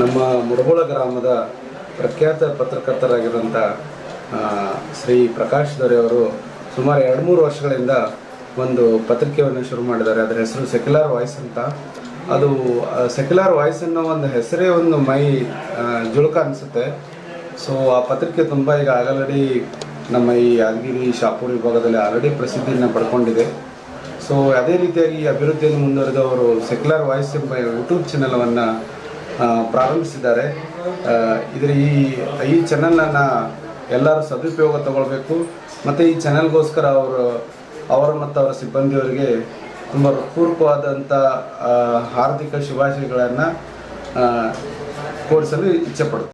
ನಮ್ಮ ಮುಡಗೋಳ ಗ್ರಾಮದ ಪ್ರಖ್ಯಾತ ಪತ್ರಕರ್ತರಾಗಿರುವಂಥ ಶ್ರೀ ಪ್ರಕಾಶ್ ದೊರೆ ಅವರು ಸುಮಾರು 2-3 ವರ್ಷಗಳಿಂದ ಒಂದು ಪತ್ರಿಕೆಯನ್ನು ಶುರು ಮಾಡಿದ್ದಾರೆ. ಅದರ ಹೆಸರು ಸೆಕ್ಯುಲರ್ ವಾಯ್ಸ್ ಅಂತ. ಅದು ಸೆಕ್ಯುಲರ್ ವಾಯ್ಸ್ ಅನ್ನೋ ಒಂದು ಹೆಸರೇ ಒಂದು ಮೈ ಜುಳುಕ ಅನಿಸುತ್ತೆ. ಸೊ ಆ ಪತ್ರಿಕೆ ತುಂಬ ಈಗ ಆಲ್ರೆಡಿ ನಮ್ಮ ಈ ಯಾದಗಿರಿ ಶಾಪುರ್ ವಿಭಾಗದಲ್ಲಿ ಆಲ್ರೆಡಿ ಪ್ರಸಿದ್ಧಿಯನ್ನು ಪಡ್ಕೊಂಡಿದೆ. ಸೊ ಅದೇ ರೀತಿಯಾಗಿ ಅಭಿವೃದ್ಧಿಯನ್ನು ಮುಂದುವರೆದವರು ಸೆಕ್ಯುಲರ್ ವಾಯ್ಸ್ ಎಂಬ ಯೂಟ್ಯೂಬ್ ಚಾನಲನ್ನು ಪ್ರಾರಂಭಿಸಿದ್ದಾರೆ. ಇದರ ಈ ಚಾನಲನ್ನು ಎಲ್ಲರೂ ಸದುಪಯೋಗ ತಗೊಳ್ಬೇಕು. ಮತ್ತು ಈ ಚಾನಲ್ಗೋಸ್ಕರ ಅವರು ಮತ್ತು ಅವರ ಸಿಬ್ಬಂದಿಯವರಿಗೆ ತುಂಬ ಹೃತ್ಪೂರ್ವಕವಾದಂಥ ಹಾರ್ದಿಕ ಶುಭಾಶಯಗಳನ್ನು ಕೋರಿಸಲು ಇಚ್ಛೆಪಡುತ್ತೆ.